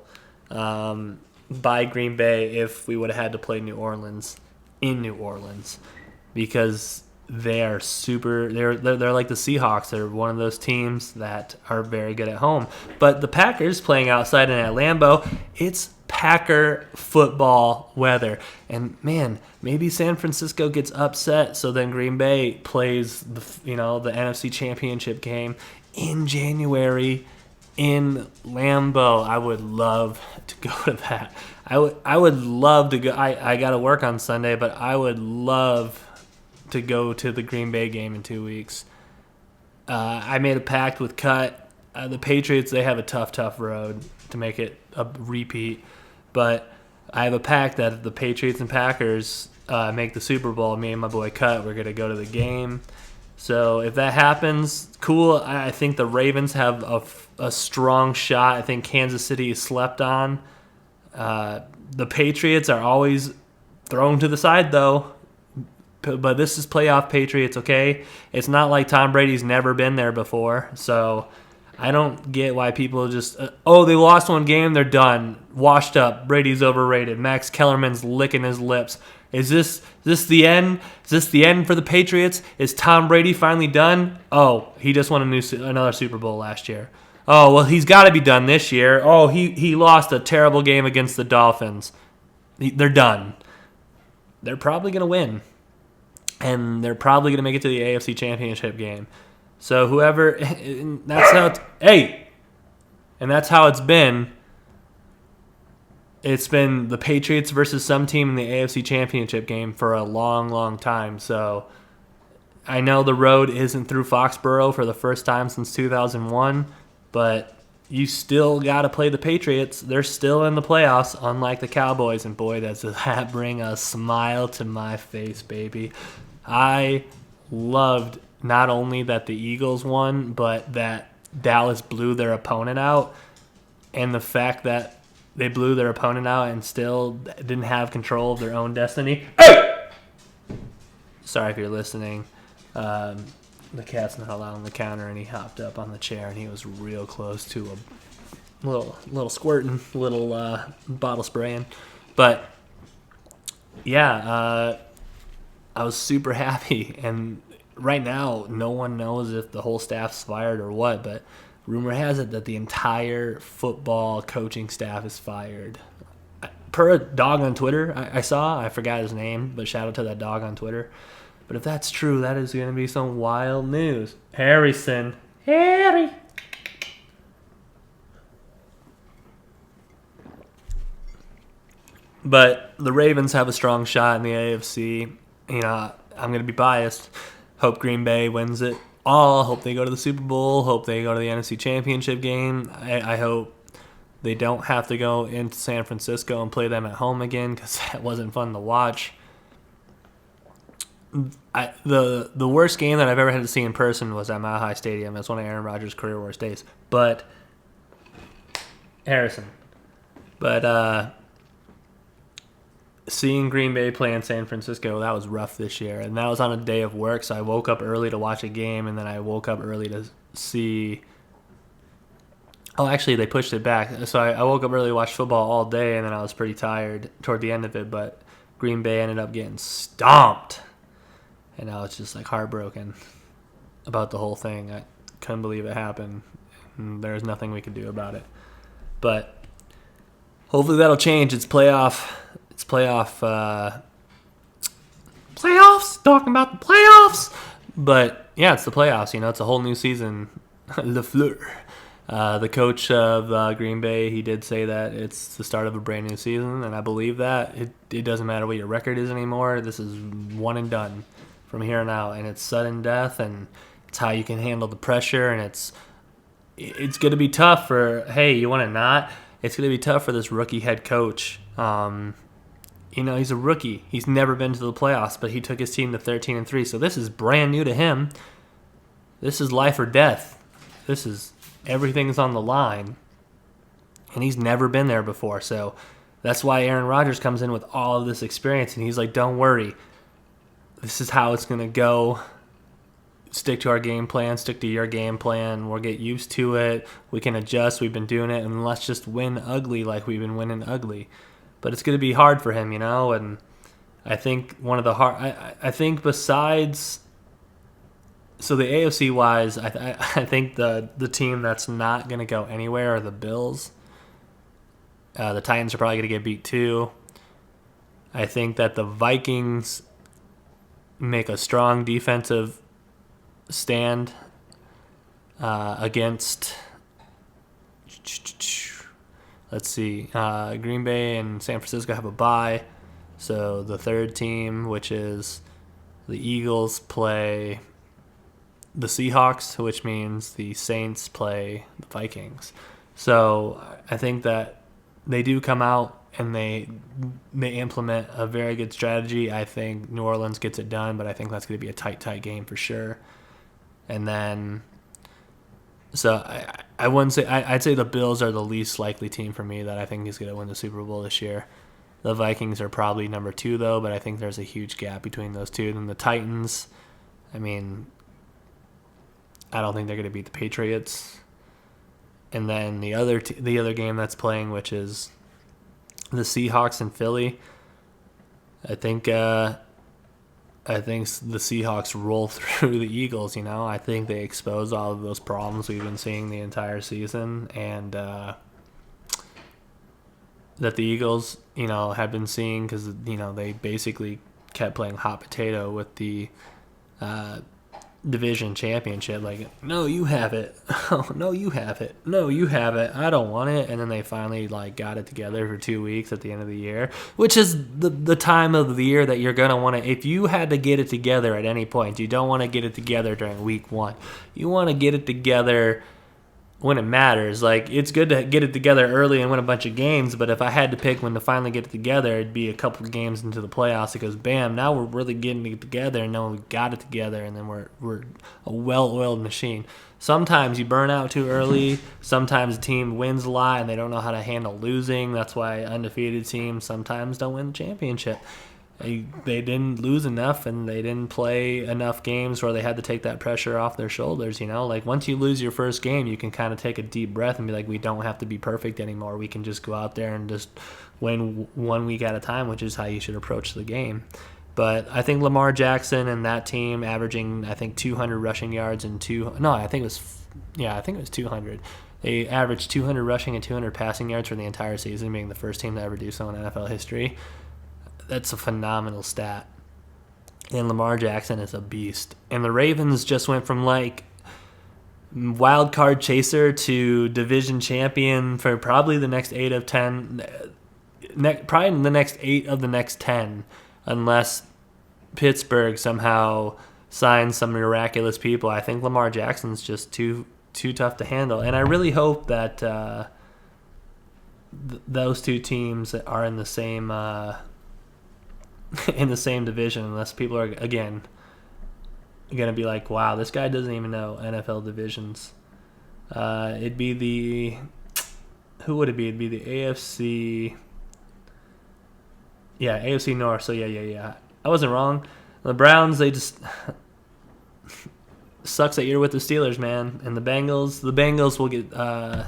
by Green Bay if we would have had to play New Orleans in New Orleans, because they're like the Seahawks. They're one of those teams that are very good at home. But the Packers playing outside and at Lambeau, it's Packer football weather. And man, maybe San Francisco gets upset, so then Green Bay plays the NFC Championship game in January in Lambeau. I would love to go to that. I would love to go. I got to work on Sunday, but I would love to go to the Green Bay game in 2 weeks. I made a pact with Cut. The Patriots, they have a tough road to make it a repeat. But I have a pact that if the Patriots and Packers make the Super Bowl, me and my boy Cut, we're going to go to the game. So if that happens, cool. I think the Ravens have a strong shot. I think Kansas City is slept on. The Patriots are always thrown to the side, though. But this is playoff Patriots, okay? It's not like Tom Brady's never been there before. So I don't get why people just, they lost one game, they're done. Washed up. Brady's overrated. Max Kellerman's licking his lips. Is this the end? Is this the end for the Patriots? Is Tom Brady finally done? Oh, he just won another Super Bowl last year. Oh, well, he's got to be done this year. Oh, he lost a terrible game against the Dolphins. They're done. They're probably going to win. And they're probably going to make it to the AFC Championship game. So whoever, that's how it's been. It's been the Patriots versus some team in the AFC Championship game for a long, long time. So I know the road isn't through Foxborough for the first time since 2001, but you still got to play the Patriots. They're still in the playoffs, unlike the Cowboys. And boy, does that bring a smile to my face, baby. I loved not only that the Eagles won, but that Dallas blew their opponent out. And the fact that they blew their opponent out and still didn't have control of their own destiny. Hey! Sorry if you're listening. The cat's not allowed on the counter, and he hopped up on the chair, and he was real close to a little squirting, little bottle spraying. But, yeah, I was super happy, and right now no one knows if the whole staff's fired or what, but rumor has it that the entire football coaching staff is fired. per a dog on Twitter I forgot his name, but shout out to that dog on Twitter. But if that's true, that is going to be some wild news. Harry. But the Ravens have a strong shot in the AFC. You know, I'm going to be biased. Hope Green Bay wins it all. Hope they go to the Super Bowl. Hope they go to the NFC Championship game. I hope they don't have to go into San Francisco and play them at home again, because that wasn't fun to watch. The worst game that I've ever had to see in person was at Mile High Stadium. It's one of Aaron Rodgers' career worst days. But seeing Green Bay play in San Francisco, that was rough this year. And that was on a day of work, so I woke up early to watch a game, and then I woke up early to see... Oh, actually, they pushed it back. So I woke up early to watch football all day, and then I was pretty tired toward the end of it. But Green Bay ended up getting stomped. And I was just like heartbroken about the whole thing. I couldn't believe it happened. And there's nothing we could do about it. But hopefully that'll change. It's playoffs. Talking about the playoffs. But yeah, it's the playoffs. You know, it's a whole new season. LaFleur. The coach of Green Bay, he did say that it's the start of a brand new season, and I believe that. It doesn't matter what your record is anymore. This is one and done from here on out, and it's sudden death, and it's how you can handle the pressure, and it's going to be tough for, hey, you want to not? It's going to be tough for this rookie head coach. You know, he's a rookie. He's never been to the playoffs, but he took his team to 13-3, so this is brand new to him. This is life or death. Everything's on the line, and he's never been there before. So that's why Aaron Rodgers comes in with all of this experience, and he's like, don't worry. This is how it's going to go. Stick to our game plan. Stick to your game plan. We'll get used to it. We can adjust. We've been doing it, and let's just win ugly like we've been winning ugly. But it's going to be hard for him, you know, and I think I think besides... So the AFC wise, I think the team that's not going to go anywhere are the Bills. The Titans are probably going to get beat too. I think that the Vikings make a strong defensive stand against, let's see, Green Bay and San Francisco have a bye. So the third team, which is the Eagles, play the Seahawks, which means the Saints play the Vikings. So I think that they do come out and they implement a very good strategy. I think New Orleans gets it done, but I think that's going to be a tight game for sure. And then, so I wouldn't say, I'd say the Bills are the least likely team for me that I think is going to win the Super Bowl this year. The Vikings are probably number 2 though, but I think there's a huge gap between those two. And the Titans, I mean, I don't think they're going to beat the Patriots. And then the other game that's playing, which is the Seahawks and Philly, I think the Seahawks roll through the Eagles. You know, I think they expose all of those problems we've been seeing the entire season, and that the Eagles, you know, have been seeing, because, you know, they basically kept playing hot potato with the division championship. Like, no, you have it. Oh, no, you have it. No, you have it. I don't want it. And then they finally got it together for 2 weeks at the end of the year, which is the time of the year that you're going to want to, if you had to get it together at any point, you don't want to get it together during week 1. You want to get it together when it matters. Like, it's good to get it together early and win a bunch of games, but if I had to pick when to finally get it together, it'd be a couple of games into the playoffs. It goes, bam, now we're really getting it together, and now we got it together, and then we're a well-oiled machine. Sometimes you burn out too early. Sometimes a team wins a lot, and they don't know how to handle losing. That's why undefeated teams sometimes don't win the championship. They didn't lose enough, and they didn't play enough games where they had to take that pressure off their shoulders, you know? Like, once you lose your first game, you can kind of take a deep breath and be like, we don't have to be perfect anymore. We can just go out there and just win 1 week at a time, which is how you should approach the game. But I think Lamar Jackson and that team averaging, I think, 200 rushing yards and I think it was 200. They averaged 200 rushing and 200 passing yards for the entire season, being the first team to ever do so in NFL history. That's a phenomenal stat. And Lamar Jackson is a beast. And the Ravens just went from like wild card chaser to division champion for probably the next 8 of 10, probably the next 8 of the next 10, unless Pittsburgh somehow signs some miraculous people. I think Lamar Jackson's just too tough to handle. And I really hope that those two teams are in the same division, unless people are, again, going to be like, wow, this guy doesn't even know NFL divisions. It'd be the... Who would it be? It'd be the AFC... Yeah, AFC North. So, yeah. I wasn't wrong. The Browns, they just... sucks that you're with the Steelers, man. And the Bengals will get... the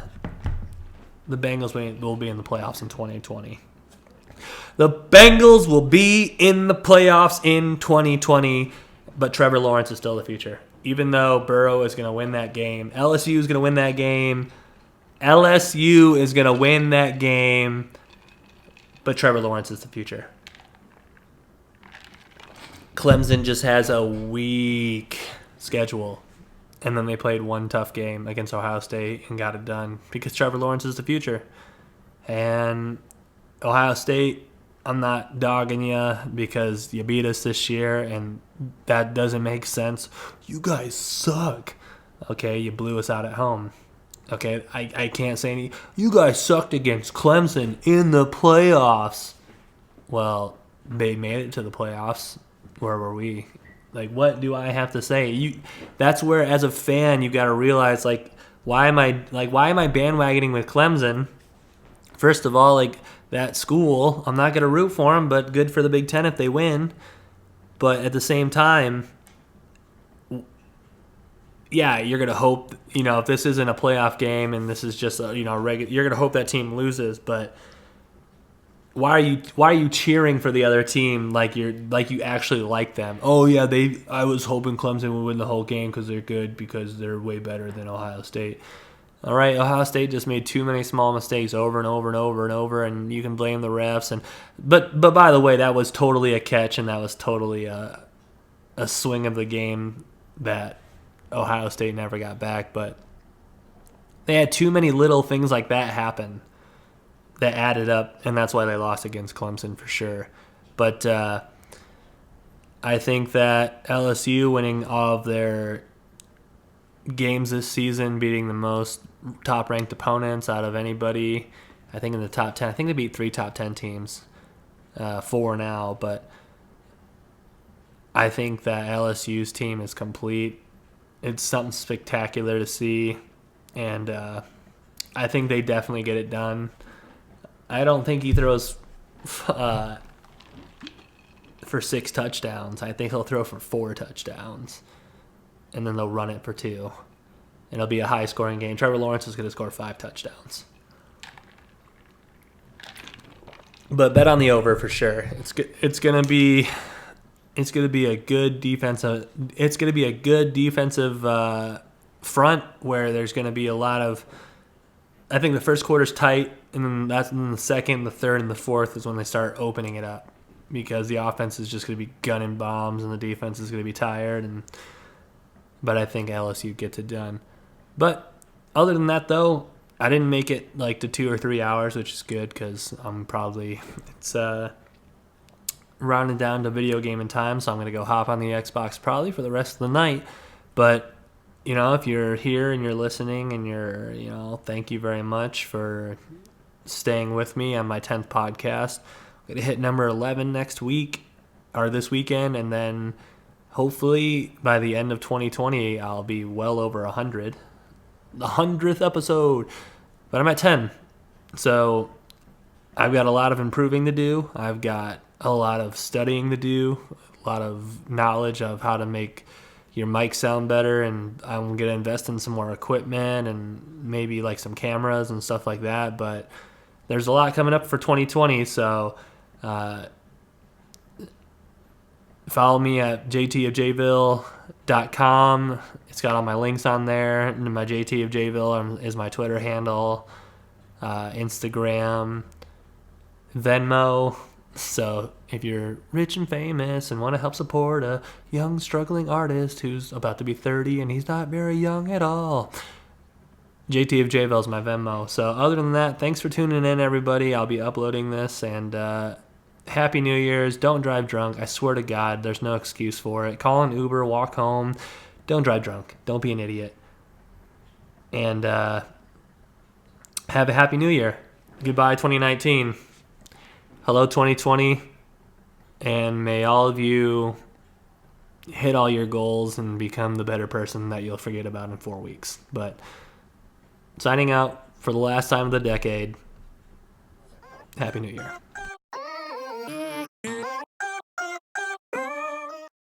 Bengals will be in the playoffs in 2020. The Bengals will be in the playoffs in 2020, but Trevor Lawrence is still the future. Even though Burrow is going to win that game, LSU is going to win that game. LSU is going to win that game, but Trevor Lawrence is the future. Clemson just has a weak schedule, and then they played one tough game against Ohio State and got it done because Trevor Lawrence is the future. And Ohio State, I'm not dogging you because you beat us this year, and that doesn't make sense. You guys suck. Okay, you blew us out at home. Okay, I can't say any. You guys sucked against Clemson in the playoffs. Well, they made it to the playoffs. Where were we? Like, what do I have to say? That's where, as a fan, you got to realize, like, why am I bandwagoning with Clemson? First of all, like, that school, I'm not going to root for them, but good for the Big Ten if they win. But at the same time, yeah, you're going to hope, if this isn't a playoff game and this is just regular, you're going to hope that team loses. But why are you cheering for the other team like you actually like them? Oh yeah, I was hoping Clemson would win the whole game because they're good, because they're way better than Ohio State. All right, Ohio State just made too many small mistakes over and over and over and over, and you can blame the refs. But by the way, that was totally a catch, and that was totally a swing of the game that Ohio State never got back. But they had too many little things like that happen that added up, and that's why they lost against Clemson for sure. But I think that LSU winning all of their games this season, beating the most top-ranked opponents out of anybody, I think in the top 10. I think they beat 3 top 10 teams, 4 now, but I think that LSU's team is complete. It's something spectacular to see, and I think they definitely get it done. I don't think he throws for 6 touchdowns. I think he'll throw for 4 touchdowns, and then they'll run it for 2. It'll be a high-scoring game. Trevor Lawrence is going to score 5 touchdowns. But bet on the over for sure. It's going to be a good defensive. It's going to be a good defensive front where there's going to be a lot of. I think the first quarter's tight, and then that's in the second, the third, and the fourth is when they start opening it up, because the offense is just going to be gunning bombs and the defense is going to be tired. But I think LSU gets it done. But other than that, though, I didn't make it like to 2 or 3 hours, which is good because it's rounding down to video gaming time, so I'm going to go hop on the Xbox probably for the rest of the night. But if you're here and you're listening and you're, thank you very much for staying with me on my 10th podcast. I'm going to hit number 11 next week or this weekend, and then hopefully by the end of 2020, I'll be well over 100. The 100th episode. But I'm at 10. So I've got a lot of improving to do. I've got a lot of studying to do, a lot of knowledge of how to make your mic sound better, and I'm going to invest in some more equipment and maybe like some cameras and stuff like that. But there's a lot coming up for 2020, so follow me at JT of Jville JTofJayville.com. It's got all my links on there. And my JT of Jayville is my Twitter handle, Instagram, Venmo. So if you're rich and famous and want to help support a young struggling artist who's about to be 30 and he's not very young at all, JT of Jayville is my Venmo. So other than that, thanks for tuning in, everybody. I'll be uploading this, and Happy New Year's. Don't drive drunk. I swear to God, there's no excuse for it. Call an Uber, walk home. Don't drive drunk. Don't be an idiot. And have a Happy New Year. Goodbye, 2019. Hello, 2020. And may all of you hit all your goals and become the better person that you'll forget about in 4 weeks. But signing out for the last time of the decade. Happy New Year.